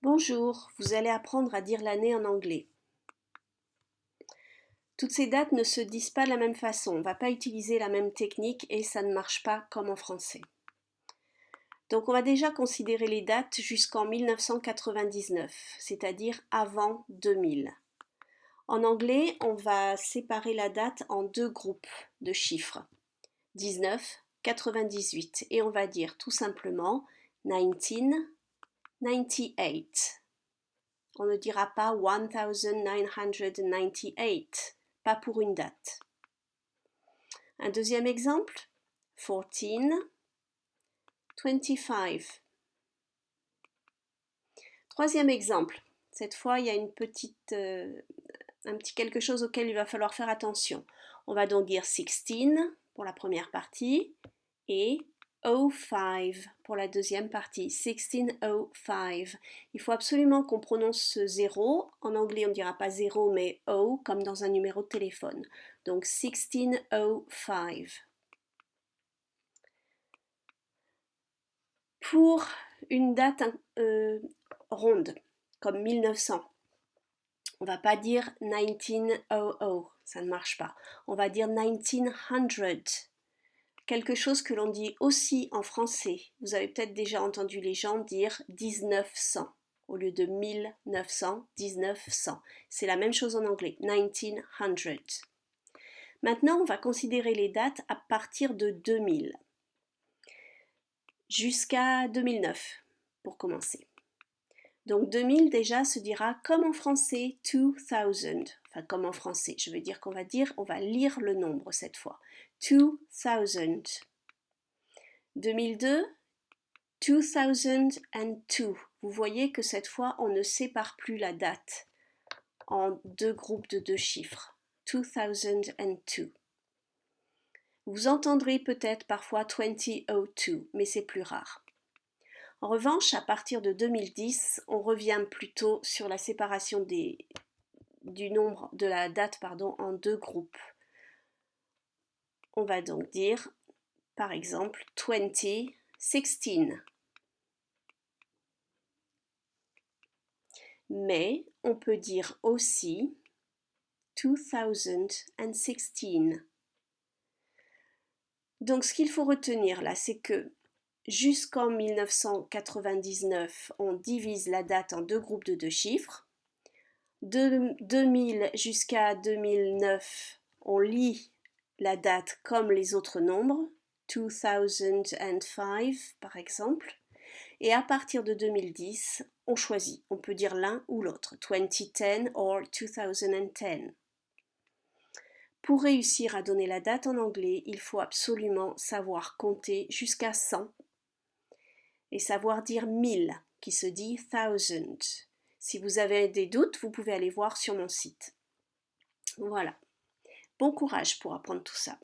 Bonjour, vous allez apprendre à dire l'année en anglais. Toutes ces dates ne se disent pas de la même façon, on ne va pas utiliser la même technique et ça ne marche pas comme en français. Donc on va déjà considérer les dates jusqu'en 1999, c'est-à-dire avant 2000. En anglais, on va séparer la date en deux groupes de chiffres, 19, 98, et on va dire tout simplement 1998. On ne dira pas 1998, pas pour une date. Un deuxième exemple, 14, 25. Troisième exemple, cette fois il y a un petit quelque chose auquel il va falloir faire attention. On va donc dire 16 pour la première partie et 05 pour la deuxième partie, 1605. Il faut absolument qu'on prononce ce 0. En anglais, on ne dira pas 0, mais O, comme dans un numéro de téléphone. Donc 1605. Pour une date ronde, comme 1900, on ne va pas dire 1900, ça ne marche pas. On va dire 1900. Quelque chose que l'on dit aussi en français. Vous avez peut-être déjà entendu les gens dire 1900 au lieu de 1900, 1900. C'est la même chose en anglais, 1900. Maintenant, on va considérer les dates à partir de 2000 jusqu'à 2009 pour commencer. Donc 2000 déjà se dira comme en français 2000, enfin comme en français, je veux dire on va lire le nombre cette fois. 2000. 2002, 2002. Vous voyez que cette fois, on ne sépare plus la date en deux groupes de deux chiffres. 2002. Vous entendrez peut-être parfois 2002, mais c'est plus rare. En revanche, à partir de 2010, on revient plutôt sur la séparation du nombre de la date en deux groupes. On va donc dire, par exemple, 2016. Mais on peut dire aussi 2016. Donc ce qu'il faut retenir là, c'est que jusqu'en 1999, on divise la date en deux groupes de deux chiffres. De 2000 jusqu'à 2009, on lit la date comme les autres nombres, 2005 par exemple. Et à partir de 2010, on choisit. On peut dire l'un ou l'autre, 2010 or 2010. Pour réussir à donner la date en anglais, il faut absolument savoir compter jusqu'à 100 et savoir dire 1000, qui se dit thousand. Si vous avez des doutes, vous pouvez aller voir sur mon site. Voilà. Bon courage pour apprendre tout ça.